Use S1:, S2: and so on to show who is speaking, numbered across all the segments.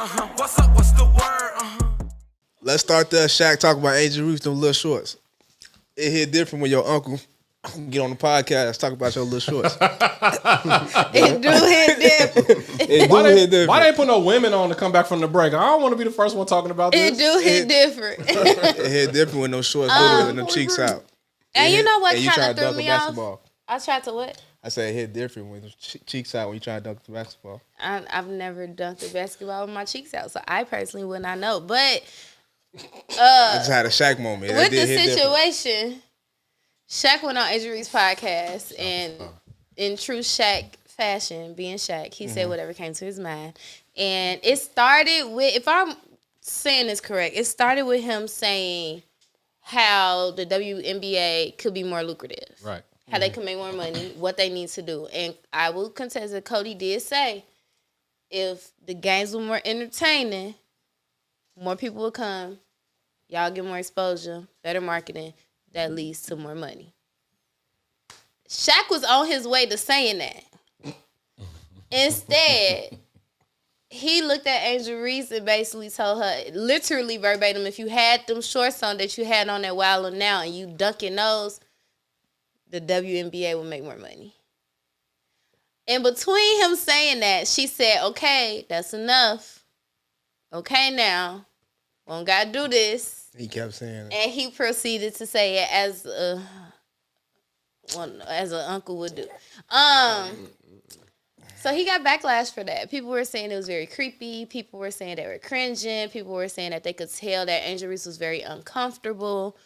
S1: What's up? What's the word?
S2: Let's start that Shaq talk about Angel Reese, them little shorts. It hit different when your uncle get on the podcast talk about your little shorts.
S3: It do hit different.
S2: It do hit different.
S4: Why they ain't put no women on to come back from the break? I don't want to be the first one talking about this.
S3: It do hit different.
S2: It hit different when those shorts little and them cheeks out.
S3: And you know what
S2: and you try
S3: kind
S2: to
S3: of threw
S2: dunk a
S3: me off?
S2: basketball.
S3: I tried to what?
S2: I said it hit different when the cheeks out when you try to dunk the basketball.
S3: I've never dunked a basketball with my cheeks out, so I personally would not know. But
S2: I just had a Shaq moment.
S3: with the situation, Shaq went on Angel Reese's podcast, and in true Shaq fashion, being Shaq, he said whatever came to his mind. And it started with, if I'm saying this correct, it started with him saying how the WNBA could be more lucrative.
S4: Right.
S3: How they can make more money, what they need to do. And I will contest that Cody did say if the games were more entertaining, more people would come, y'all get more exposure, better marketing, that leads to more money. Shaq was on his way to saying that. Instead, he looked at Angel Reese and basically told her, literally verbatim, if you had them shorts on that you had on that while now and you dunk your nose, the WNBA will make more money. In between him saying that, she said, okay, that's enough. Okay, now, we don't got to do this.
S2: He kept saying it.
S3: And he proceeded to say it as an uncle would do. So he got backlash for that. People were saying it was very creepy. People were saying they were cringing. People were saying that they could tell that Angel Reese was very uncomfortable.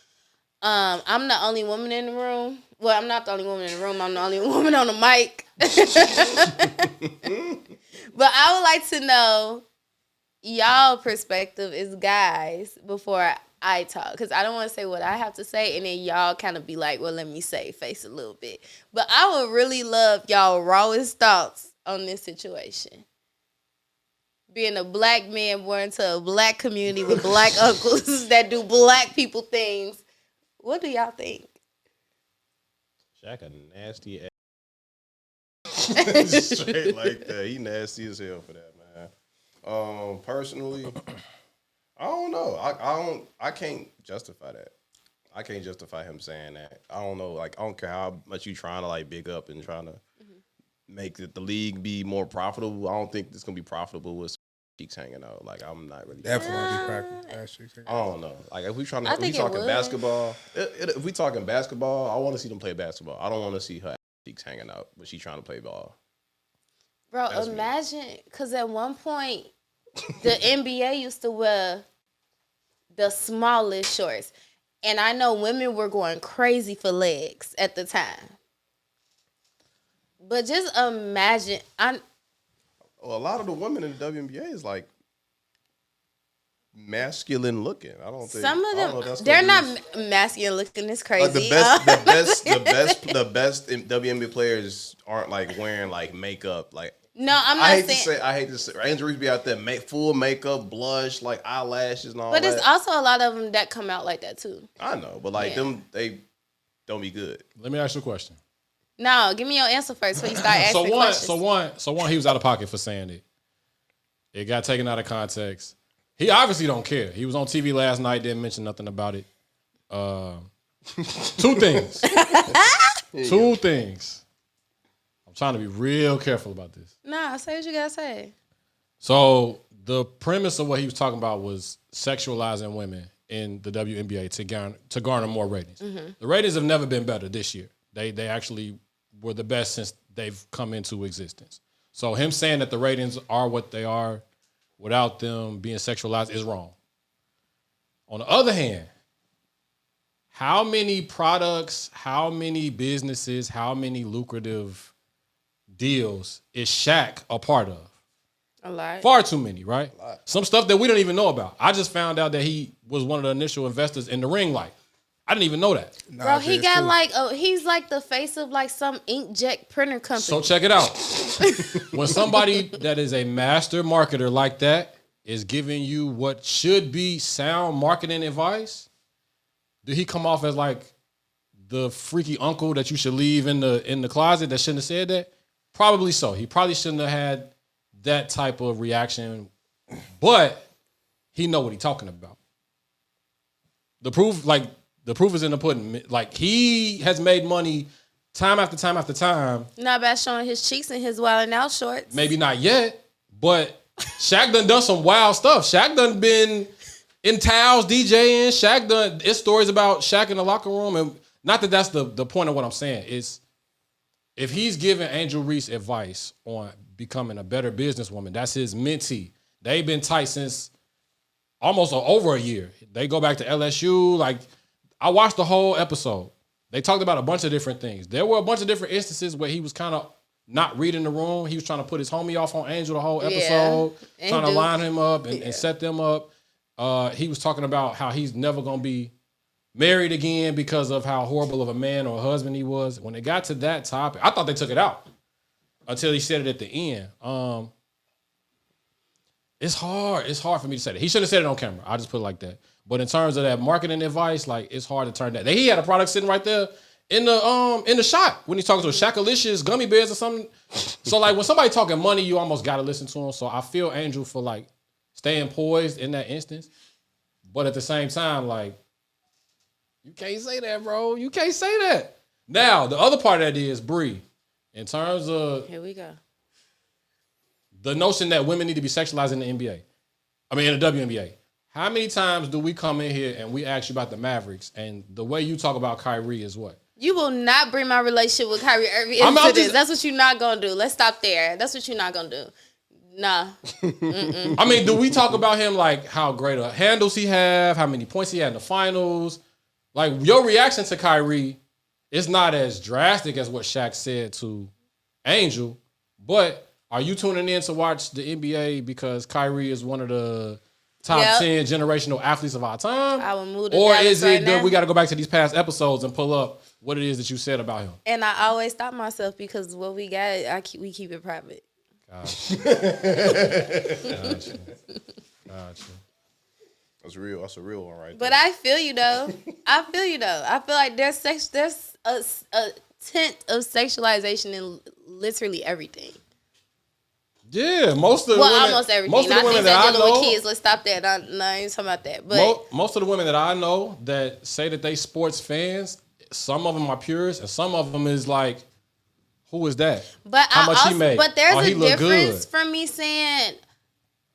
S3: I'm the only woman in the room. Well, I'm not the only woman in the room. I'm the only woman on the mic. But I would like to know y'all perspective as guys before I talk. Because I don't want to say what I have to say and then y'all kind of be like, well, let me save face a little bit. But I would really love y'all rawest thoughts on this situation. Being a black man born into a black community with black uncles that do black people things. What do y'all think?
S5: Shaq a nasty ass. Straight like that. He nasty as hell for that, man. Personally, I don't know. I can't justify that. I can't justify him saying that. I don't know. Like, I don't care how much you trying to like big up and trying to make the league be more profitable. I don't think it's gonna be profitable with cheeks hanging out. Like, I'm not really.
S2: Definitely be practical.
S5: I don't know. Like, if we talking
S3: basketball,
S5: if we talking basketball, I want to see them play basketball. I don't want to see her cheeks hanging out, but she trying to play ball.
S3: Bro,
S5: That's
S3: imagine, because at one point, the NBA used to wear the smallest shorts. And I know women were going crazy for legs at the time. But just imagine,
S5: Well, a lot of the women in the WNBA is like masculine looking. I don't think
S3: some of
S5: I don't know
S3: them,
S5: if that's
S3: they're
S5: what
S3: not
S5: it is.
S3: masculine looking. It's crazy.
S5: The best WNBA players aren't like wearing like makeup. Like,
S3: No, I'm not
S5: I
S3: saying.
S5: hate to say, Angel Reese be out there full makeup, blush, like eyelashes and all
S3: But
S5: that.
S3: it's also a lot of them that come out like that too.
S5: I know, but like
S3: Yeah.
S5: them, they don't be good.
S4: Let me ask you a question.
S3: No, give me your answer first before you start asking questions.
S4: So one, he was out of pocket for saying it. It got taken out of context. He obviously don't care. He was on TV last night, didn't mention nothing about it. Two things. Two things. I'm trying to be real careful about this.
S3: Nah, say what you gotta say.
S4: So the premise of what he was talking about was sexualizing women in the WNBA to garner more ratings.
S3: Mm-hmm.
S4: The ratings have never been better this year. They actually were the best since they've come into existence. So him saying that the ratings are what they are without them being sexualized is wrong. On the other hand, how many products, how many businesses, how many lucrative deals is Shaq a part of?
S3: A lot.
S4: Far too many, right? Some stuff that we don't even know about. I just found out that he was one of the initial investors in the ring light. I didn't even know that.
S3: Bro, he got like, he's like the face of like some inkjet printer company.
S4: So check it out. When somebody that is a master marketer like that is giving you what should be sound marketing advice, did he come off as like the freaky uncle that you should leave in the closet that shouldn't have said that? Probably so. He probably shouldn't have had that type of reaction but he know what he talking about. The proof is in the pudding. Like, he has made money time after time after time.
S3: Not about showing his cheeks and his wilding out shorts.
S4: Maybe not yet, but Shaq done some wild stuff. Shaq done been in towels DJing. Shaq done, it's stories about Shaq in the locker room. And not that that's the point of what I'm saying. It's, if he's giving Angel Reese advice on becoming a better businesswoman, that's his mentee. They've been tight since almost over a year. They go back to LSU. Like, I watched the whole episode. They talked about a bunch of different things. There were a bunch of different instances where he was kind of not reading the room. He was trying to put his homie off on Angel the whole episode, trying to line him up and set them up. He was talking about how he's never going to be married again because of how horrible of a man or a husband he was. When it got to that topic, I thought they took it out until he said it at the end. It's hard. It's hard for me to say that. He should have said it on camera. I'll just put it like that. But in terms of that marketing advice, like, it's hard to turn that. He had a product sitting right there in the shot when he's talking to a SHAQ'S gummy bears or something. So, like, when somebody talking money, you almost got to listen to him. So I feel Angel for, like, staying poised in that instance. But at the same time, like, you can't say that, bro. You can't say that. Now, the other part of that is, Bree, in terms of...
S3: Here we go.
S4: The notion that women need to be sexualized in the NBA. I mean, in the WNBA. How many times do we come in here and we ask you about the Mavericks, and the way you talk about Kyrie is what?
S3: You will not bring my relationship with Kyrie Irving into this. That's what you're not going to do. Let's stop there. That's what you're not going to do. Nah.
S4: I mean, do we talk about him like how great a handles he have, how many points he had in the finals? Like, your reaction to Kyrie is not as drastic as what Shaq said to Angel, but are you tuning in to watch the NBA because Kyrie is one of the top 10 generational athletes of our time?
S3: I will move to
S4: Or
S3: Dallas
S4: is it
S3: right
S4: that
S3: now.
S4: we got to go back to these past episodes and pull up what it is that you said about him?
S3: And I always stop myself because what we got, we keep it private.
S4: Gotcha.
S5: That's real. That's a real one right
S3: But
S5: there.
S3: I feel you though. I feel like there's a tint of sexualization in literally everything.
S4: Yeah, most of the women,
S3: almost everything.
S4: Most of the
S3: Not
S4: women
S3: things
S4: that I
S3: dealing
S4: know,
S3: with kids. Let's stop that. I ain't talking about that. But
S4: most of the women that I know that say that they sports fans, some of them are purists, and some of them is like, who is that?
S3: But
S4: How much he make?
S3: But there's
S4: He
S3: a
S4: look
S3: difference
S4: good.
S3: from me saying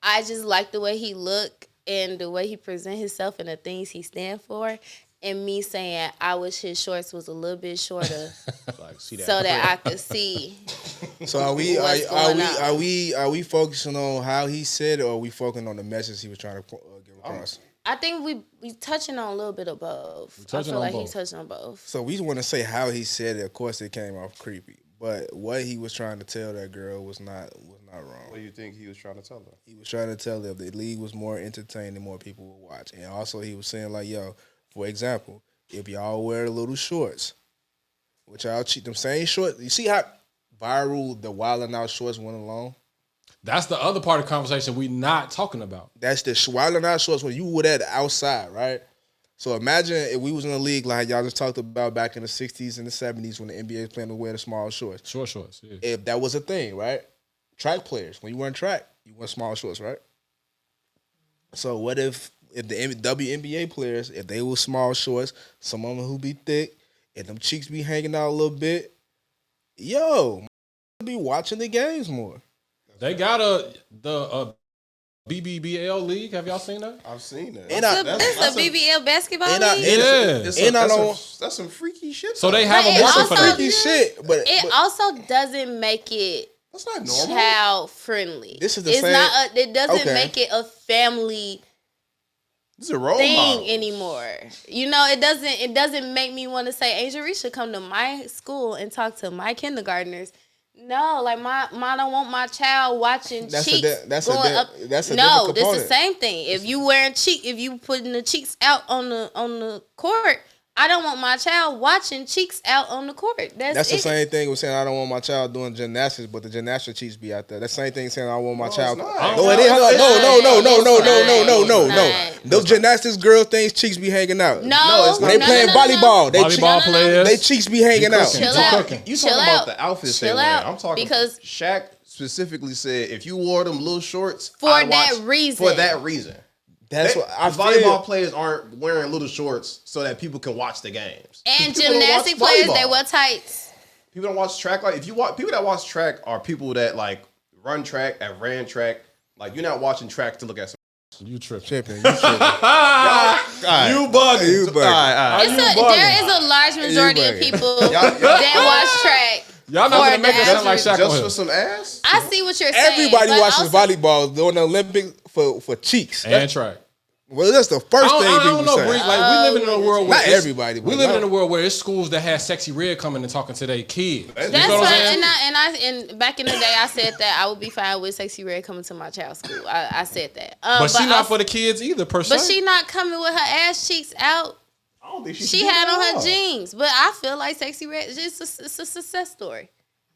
S3: I just like the way he look and the way he present himself and the things he stand for, and me saying I wish his shorts was a little bit shorter
S5: Like, see that
S3: so that I could see.
S2: So are we focusing on how he said it, or are we focusing on the message he was trying to give across?
S3: I think we touching on a little bit of both. I feel like he's touching on both.
S2: So we want to say how he said it. Of course, it came off creepy, but what he was trying to tell that girl was not wrong.
S5: What do you think he was trying to tell her?
S2: He was trying to tell her if the league was more entertaining, more people would watch. And also he was saying, like, yo, for example, if y'all wear little shorts, which y'all cheat them same shorts. You see how viral the Wildin' Out shorts went along?
S4: That's the other part of the conversation we not talking about.
S2: That's the Wildin' Out shorts when you were at outside, right? So imagine if we was in a league like y'all just talked about back in the 60s and the 70s when the NBA was playing to wear the small shorts.
S4: Short shorts, yeah.
S2: If that was a thing, right? Track players, when you were in track, you wore small shorts, right? So what if the WNBA players, if they were small shorts, some of them who be thick, and them cheeks be hanging out a little bit, yo, be watching the games more.
S4: They got the BBBL league. Have y'all seen that?
S5: I've seen that.
S2: And
S3: It's a BBL basketball
S2: and I-
S3: league?
S4: Yeah.
S5: That's some freaky shit.
S4: So they
S5: though.
S4: have
S3: But
S4: a
S3: it
S4: market
S3: also-
S4: for that.
S2: freaky shit, but
S3: It also doesn't make it
S5: That's not normal.
S3: child friendly.
S2: This is the
S3: it's
S2: same-
S3: not. It doesn't
S2: Okay.
S3: make it a family
S5: This is a role
S3: thing
S5: model.
S3: anymore. You know, it doesn't make me want to say Angel Reese should come to my school and talk to my kindergartners. No, like my don't want my child watching
S2: That's a
S3: cheeks
S2: di- that's a
S3: going
S2: di-
S3: up.
S2: that's a
S3: no,
S2: different
S3: this the
S2: component.
S3: same thing. If you wearing if you putting the cheeks out on the court, I don't want my child watching cheeks out on the court. That's
S2: the
S3: it.
S2: same thing with saying I don't want my child doing gymnastics, but the gymnastics cheeks be out there. That's the same thing saying I want my child.
S5: it's not.
S2: No, it is. No.
S3: It's not.
S2: Those gymnastics girl things cheeks be hanging out.
S3: No,
S5: it's not.
S2: When they playing volleyball, they
S4: Volleyball players.
S2: they cheeks be hanging out.
S4: cooking.
S3: Chill
S4: Too
S3: out.
S4: cooking.
S5: You
S3: Chill
S5: talking
S3: out.
S5: about the outfits they
S3: Chill
S5: wear.
S3: out.
S5: I'm talking
S3: Because
S5: Shaq specifically said if you wore them little shorts
S3: For
S5: I'd
S3: that
S5: watch-
S3: reason.
S5: For that reason.
S2: That's
S5: They-
S2: what I
S5: volleyball
S2: feel.
S5: players aren't wearing little shorts so that people can watch the games.
S3: and
S5: 'Cause people don't
S3: gymnastic
S5: watch
S3: players, they
S5: volleyball.
S3: wear tights.
S5: People don't watch track. Like if you watch people that watch track are people that like run track, that ran track. Like you're not watching track to look at some.
S4: You tripping.
S2: Tripping, you tripping.
S4: You bugging.
S2: You bugging.
S3: There is a large majority of
S2: bugging.
S3: people
S5: Y'all-
S3: that watch track.
S4: Y'all not gonna
S3: for
S4: make it
S3: the
S4: sound like Shaq on
S5: Just
S4: here.
S5: for some ass.
S3: I see what you're saying.
S2: Everybody
S3: but
S2: watches
S3: also-
S2: volleyball during the Olympics for cheeks.
S4: And track.
S2: Well, that's the first thing
S4: I
S2: people
S4: don't know,
S2: say.
S4: Bree. Like we living in a world where
S2: Not
S4: it's-
S2: everybody, but
S4: We living
S2: no.
S4: in a world where it's schools that have sexy red coming and talking to their kids.
S3: That's
S4: You know what I'm
S3: fine.
S4: saying?
S3: And back in the day, I said that I would be fine with sexy red coming to my child's school. I said that.
S4: But she not
S3: also-
S4: for the kids either, per se.
S3: But she not coming with her ass cheeks out.
S5: I don't think
S3: She had on her jeans, but I feel like sexy red. It's a success story.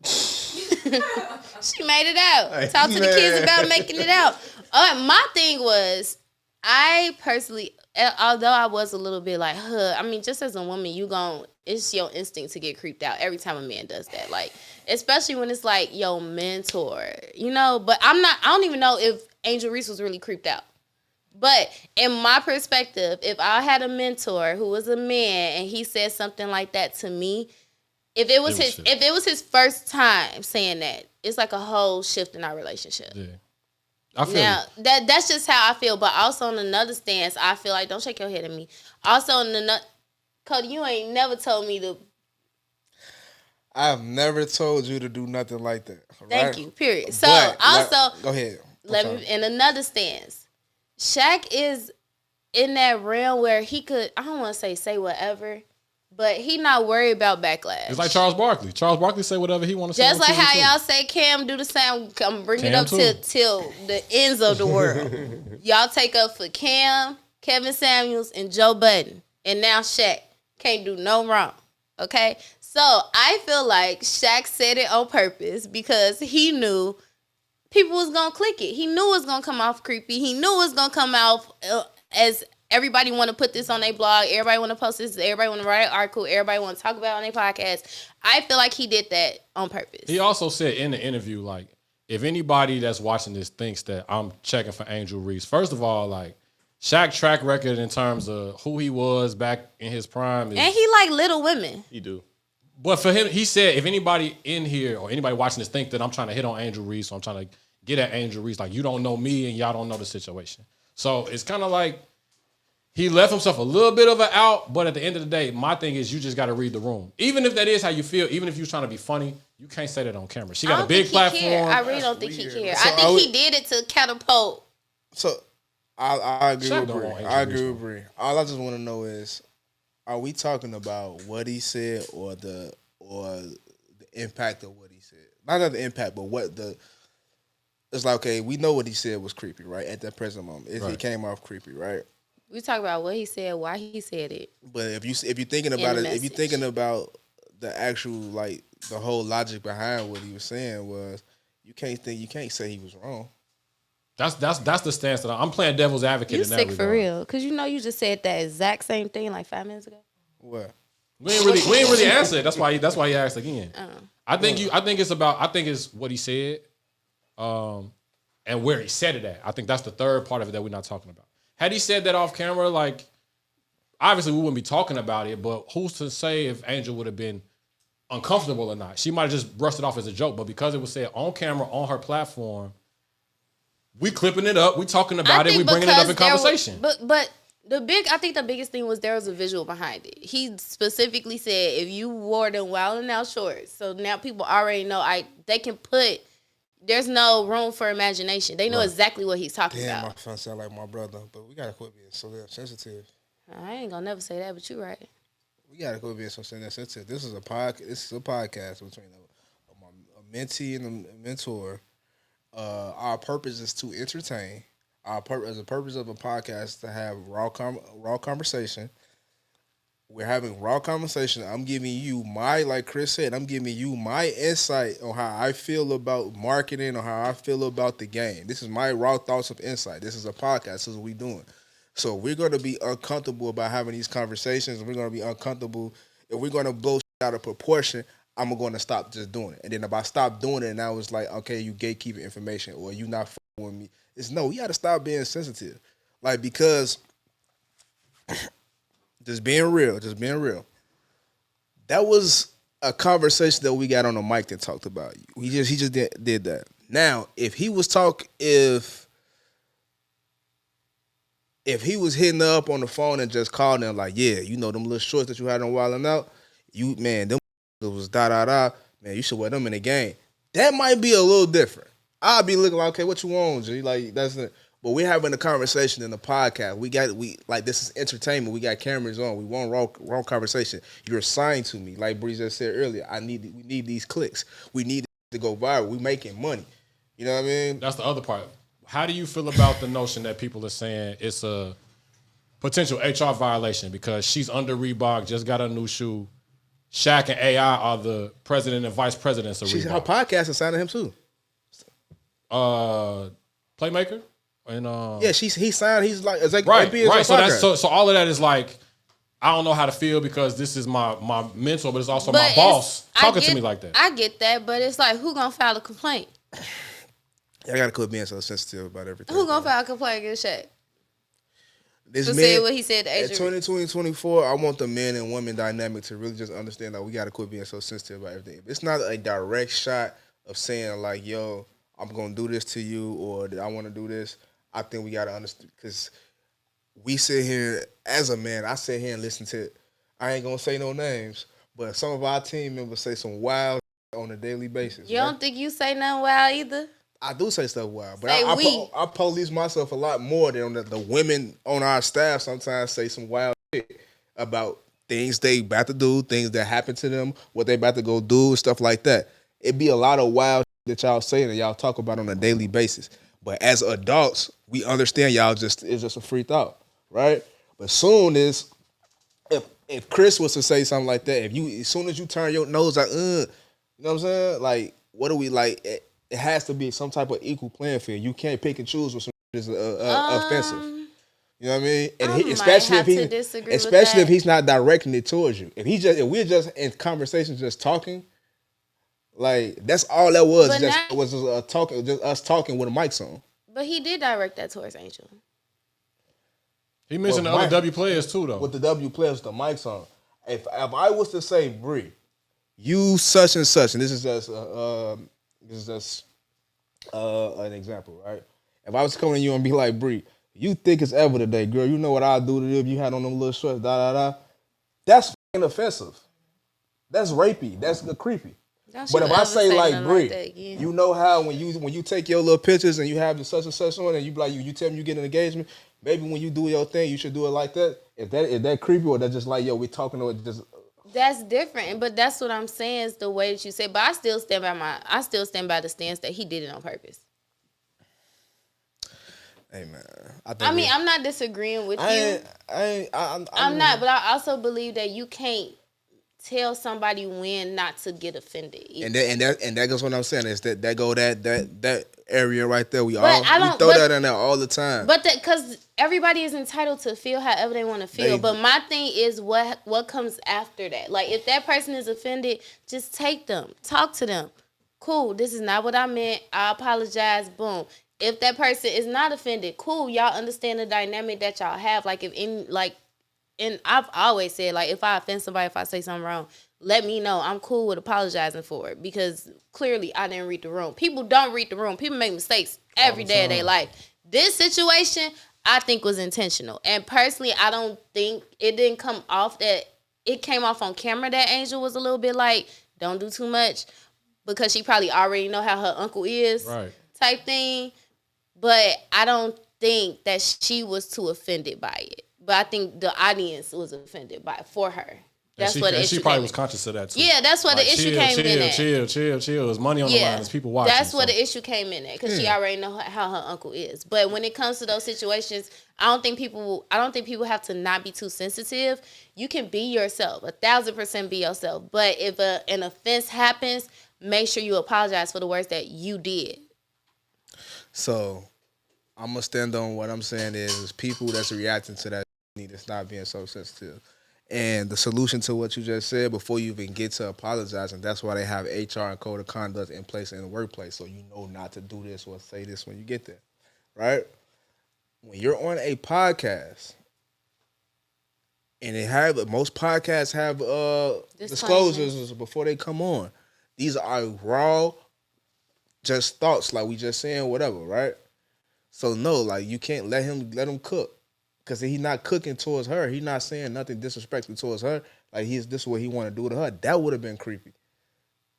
S3: She made it out.
S5: Hey,
S3: Talk to the kids
S5: man.
S3: about making it out. My thing was, I personally, although I was a little bit like, I mean, just as a woman, it's your instinct to get creeped out every time a man does that. Like, especially when it's like your mentor, you know. But I don't even know if Angel Reese was really creeped out. But in my perspective, if I had a mentor who was a man and he said something like that to me, if it was his first time saying that, it's like a whole shift in our relationship.
S4: Yeah. I feel
S3: Now
S4: you.
S3: that's just how I feel. But also on another stance, I feel like, don't shake your head at me. Also on another, Cody, you ain't never told me to.
S2: I've never told you to do nothing like that.
S3: Thank
S2: right?
S3: you. Period. So
S2: But,
S3: also,
S2: go ahead.
S3: let me in another stance. Shaq is in that realm where he could, I don't want to say whatever, but he not worried about backlash.
S4: It's like Charles Barkley. Charles Barkley say whatever he want to say.
S3: Just
S4: on
S3: like
S4: TV
S3: how
S4: too.
S3: y'all say Cam do the same, come bring it
S4: Cam
S3: up
S4: too.
S3: till the ends of the world. Y'all take up for Cam, Kevin Samuels, and Joe Budden. And now Shaq can't do no wrong. Okay? So I feel like Shaq said it on purpose because he knew people was going to click it. He knew it was going to come off creepy. He knew it was going to come off as everybody want to put this on their blog. Everybody want to post this. Everybody want to write an article. Everybody want to talk about it on their podcast. I feel like he did that on purpose.
S4: He also said in the interview, like, if anybody that's watching this thinks that I'm checking for Angel Reese, first of all, like, Shaq track record in terms of who he was back in his prime is,
S3: And he like little women.
S5: He do.
S4: but for him, he said, if anybody in here or anybody watching this think that I'm trying to hit on Angel Reese or I'm trying to get at Angel Reese, like, you don't know me and y'all don't know the situation. So it's kind of like he left himself a little bit of an out, but at the end of the day, my thing is you just got to read the room. Even if that is how you feel, even if you're trying to be funny, you can't say that on camera. She got a big platform.
S3: I really don't think he cared.
S2: So
S3: I think he did it to catapult.
S2: So I agree
S4: Shaq
S2: with
S4: don't
S2: Bree.
S4: want Angel
S2: I
S4: Reese,
S2: agree with Bree. All I just want to know is, are we talking about what he said or the impact of what he said? Not the impact, but what the. It's like, okay, we know what he said was creepy, right? At that present moment, it
S4: Right.
S2: came off creepy, right?
S3: We talk about what he said, why he said it.
S2: But if you're thinking about
S3: the
S2: it, if you're
S3: message.
S2: thinking about the actual, like, the whole logic behind what he was saying was, you can't say he was wrong.
S4: That's the stance that I'm playing devil's advocate
S3: You
S4: in that
S3: sick for
S4: regard.
S3: real. Because you know you just said that exact same thing like 5 minutes ago.
S2: What?
S4: We ain't really answered it. That's why he asked again. I think it's what he said, and where he said it at. I think that's the third part of it that we're not talking about. Had he said that off camera, like, obviously we wouldn't be talking about it, but who's to say if Angel would have been uncomfortable or not? She might have just brushed it off as a joke, but because it was said on camera, on her platform, we clipping it up, we talking about it, we bringing it up in conversation.
S3: But I think the biggest thing was there was a visual behind it. He specifically said if you wore them Wild 'N Out shorts, so now people already know they can put. There's no room for imagination. They know exactly what he's talking
S2: Damn, my
S3: about.
S2: son sound like my brother, but we gotta quit being so damn sensitive.
S3: I ain't gonna never say that, but you right.
S2: We gotta quit being so damn sensitive. This is a podcast between a mentee and a mentor. Our purpose is to entertain. The purpose of a podcast to have raw conversation. We're having raw conversation. I'm giving you like Chris said, I'm giving you my insight on how I feel about marketing or how I feel about the game. This is my raw thoughts of insight. This is a podcast. This is what we're doing. So we're going to be uncomfortable about having these conversations. We're going to be uncomfortable. If we're going to blow shit out of proportion, I'm going to stop just doing it. And then if I stop doing it, and I was like, okay, you gatekeeping information or you not fucking with me. It's no, you got to stop being sensitive. Like, because just being real. That was a conversation that we got on the mic that talked about you. He just did that. Now, if he was hitting her up on the phone and just calling them like, yeah, you know them little shorts that you had on Wildin' Out, them was da. Man, you should wear them in the game. That might be a little different. I'll be looking like, okay, what you want, G? Like that's it. But we're having a conversation in the podcast. We like this is entertainment. We got cameras on. We want raw conversation. You're assigned to me, like Bree just said earlier. We need these clicks. We need to go viral. We making money. You know what I mean?
S4: That's the other part. How do you feel about the notion that people are saying it's a potential HR violation because she's under Reebok, just got a new shoe? Shaq and AI are the president and vice presidents of Reebok.
S2: Her podcast is signing him too.
S4: Playmaker? And
S2: yeah, he signed. He's like, it's like
S4: right. So all of that is like, I don't know how to feel because this is my mentor, but it's also my boss talking to me like that.
S3: I get that, but it's like, who gonna file a complaint?
S2: I gotta quit being so sensitive about everything.
S3: Who gonna file a complaint against Shaq?
S2: This
S3: man said what he said to Adrian. 2020,
S2: 24, I want the men and women dynamic to really just understand that we gotta quit being so sensitive about everything. If it's not a direct shot of saying like, yo, I'm gonna do this to you or I wanna do this, I think we gotta understand because we sit here as a man, I sit here and listen to, I ain't gonna say no names, but some of our team members say some wild on a daily basis.
S3: You don't think you say nothing wild either?
S2: I do say stuff wild, but I police myself a lot more than the women on our staff sometimes say some wild shit about things they about to do, things that happen to them, what they about to go do, stuff like that. It be a lot of wild shit that y'all say and y'all talk about on a daily basis. But as adults, we understand it's just a free thought, right? But soon as if Chris was to say something like that, as soon as you turn your nose like, you know what I'm saying? Like, what do we like? It has to be some type of equal playing field. You can't pick and choose what is offensive. You know what I mean? And especially if he's not directing it towards you. If we're just in conversation, just talking, like that's all that was. Just us talking with a mic on.
S3: But he did direct that towards Angel.
S4: He mentioned the other W players too, though.
S2: With the W players, the mics on. If I was to say, Bree, you such and such, and this is just an example, right? If I was coming to you and be like, Bree, you thick as ever today, girl. You know what I'd do to you if you had on them little shorts, That's fucking offensive. That's rapey. That's creepy. But if I say like, Bree, you know how when you take your little pictures and you have the such and such on and you be like, you tell me you get an engagement, maybe when you do your thing, you should do it like that. If that creepy or that just like, yo, we talking to it just.
S3: That's different, but that's what I'm saying is the way that you say. But I still stand by the stance that he did it on purpose.
S2: Hey man,
S3: I'm not disagreeing with you. I'm not, but I also believe that you can't tell somebody when not to get offended. Either.
S2: And that goes what I'm saying is that area right there. We throw that in there all the time.
S3: But because everybody is entitled to feel however they want to feel. But my thing is what comes after that. Like if that person is offended, just take them, talk to them. Cool. This is not what I meant. I apologize. Boom. If that person is not offended, cool. Y'all understand the dynamic that y'all have. And I've always said, like, if I offend somebody, if I say something wrong, let me know. I'm cool with apologizing for it because clearly I didn't read the room. People don't read the room. People make mistakes every day of their life. This situation, I think, was intentional. And personally, I don't think it didn't come off that it came off on camera that Angel was a little bit like, don't do too much because she probably already know how her uncle is type thing. But I don't think that she was too offended by it. But I think the audience was offended for her. That's
S4: And
S3: what the
S4: she
S3: issue
S4: probably
S3: came
S4: was
S3: in.
S4: conscious of that too.
S3: Yeah, that's what the issue came in at.
S4: Chill. There's money on the line. There's people watching.
S3: That's where the issue came in at because she already know how her uncle is. But when it comes to those situations, I don't think people have to not be too sensitive. You can be yourself, 1,000% be yourself. But if an offense happens, make sure you apologize for the words that you did.
S2: So I'm gonna stand on what I'm saying is people that's reacting to that need to stop being so sensitive. And the solution to what you just said before you even get to apologizing, that's why they have HR and code of conduct in place in the workplace, so you know not to do this or say this when you get there, right? When you're on a podcast, and most podcasts have disclosures before they come on. These are raw, just thoughts like we just saying, whatever, right? So no, like you can't let him cook. Because he's not cooking towards her. He's not saying nothing disrespectful towards her. Like this is what he want to do to her. That would have been creepy.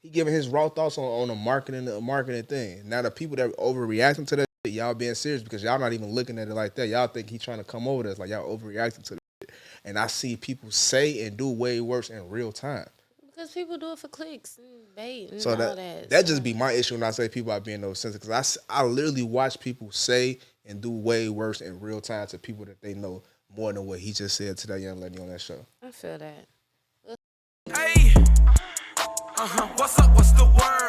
S2: He giving his raw thoughts on the marketing thing. Now the people that overreacting to that shit, y'all being serious because y'all not even looking at it like that. Y'all think he trying to come over this. Like y'all overreacting to that shit. And I see people say and do way worse in real time.
S3: Because people do it for clicks and bait and
S2: So
S3: all
S2: that just be my issue when I say people are being no sensitive. Because I literally watch people say and do way worse in real time to people that they know more than what he just said to that young lady on that show.
S3: I feel that.
S1: Hey, what's up? What's the word?